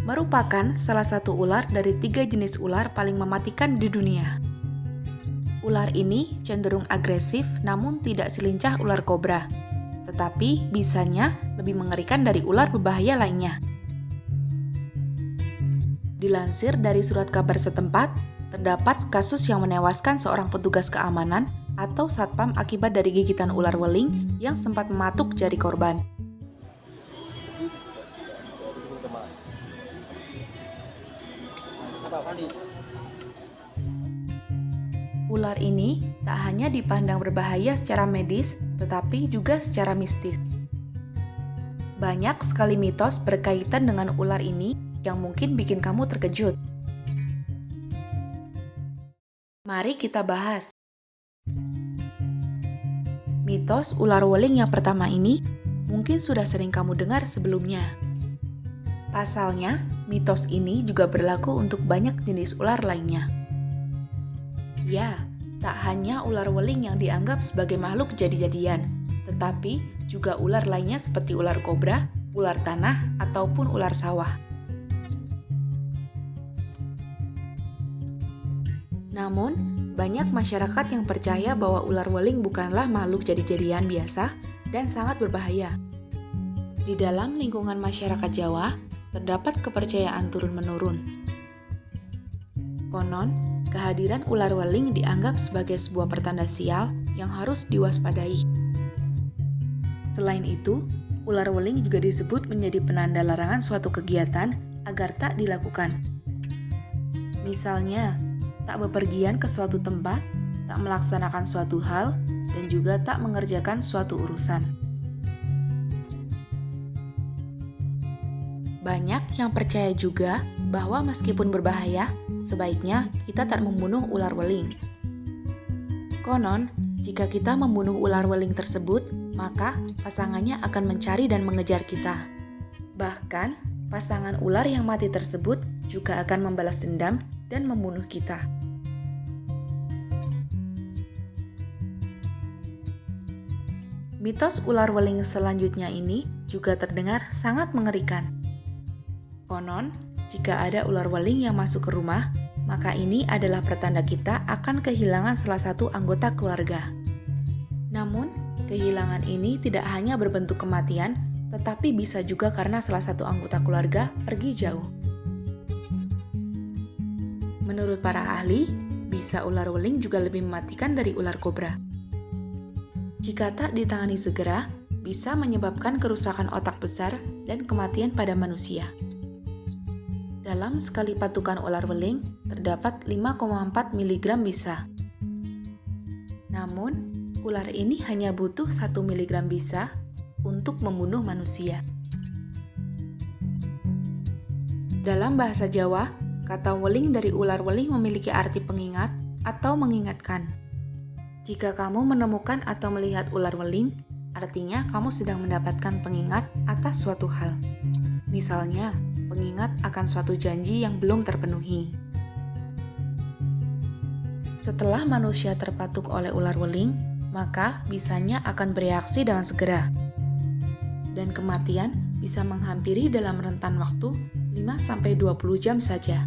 merupakan salah satu ular dari 3 jenis ular paling mematikan di dunia. Ular ini cenderung agresif namun tidak selincah ular kobra, tetapi bisanya lebih mengerikan dari ular berbahaya lainnya. Dilansir dari surat kabar setempat, terdapat kasus yang menewaskan seorang petugas keamanan atau satpam akibat dari gigitan ular weling yang sempat mematuk jari korban. Ular ini tak hanya dipandang berbahaya secara medis, tetapi juga secara mistis. Banyak sekali mitos berkaitan dengan ular ini yang mungkin bikin kamu terkejut. Mari kita bahas. Mitos ular weling yang pertama ini mungkin sudah sering kamu dengar sebelumnya. Pasalnya, mitos ini juga berlaku untuk banyak jenis ular lainnya. Ya, tak hanya ular weling yang dianggap sebagai makhluk jadi-jadian, tetapi juga ular lainnya seperti ular kobra, ular tanah, ataupun ular sawah. Namun, banyak masyarakat yang percaya bahwa ular weling bukanlah makhluk jadi-jadian biasa dan sangat berbahaya. Di dalam lingkungan masyarakat Jawa, terdapat kepercayaan turun-menurun. Konon, kehadiran ular weling dianggap sebagai sebuah pertanda sial yang harus diwaspadai. Selain itu, ular weling juga disebut menjadi penanda larangan suatu kegiatan agar tak dilakukan. Misalnya, tak bepergian ke suatu tempat, tak melaksanakan suatu hal, dan juga tak mengerjakan suatu urusan. Banyak yang percaya juga bahwa meskipun berbahaya, sebaiknya kita tak membunuh ular weling. Konon, jika kita membunuh ular weling tersebut, maka pasangannya akan mencari dan mengejar kita. Bahkan, pasangan ular yang mati tersebut juga akan membalas dendam dan membunuh kita. Mitos ular weling selanjutnya ini juga terdengar sangat mengerikan. Konon, jika ada ular weling yang masuk ke rumah, maka ini adalah pertanda kita akan kehilangan salah satu anggota keluarga. Namun, kehilangan ini tidak hanya berbentuk kematian, tetapi bisa juga karena salah satu anggota keluarga pergi jauh. Menurut para ahli, bisa ular weling juga lebih mematikan dari ular kobra. Jika tak ditangani segera, bisa menyebabkan kerusakan otak besar dan kematian pada manusia. Dalam sekali patukan ular weling, terdapat 5,4 mg bisa. Namun, ular ini hanya butuh 1 mg bisa untuk membunuh manusia. Dalam bahasa Jawa, kata weling dari ular weling memiliki arti pengingat atau mengingatkan. Jika kamu menemukan atau melihat ular weling, artinya kamu sedang mendapatkan pengingat atas suatu hal. Misalnya, pengingat akan suatu janji yang belum terpenuhi. Setelah manusia terpatuk oleh ular weling, maka bisanya akan bereaksi dengan segera. Dan kematian bisa menghampiri dalam rentan waktu 5-20 jam saja.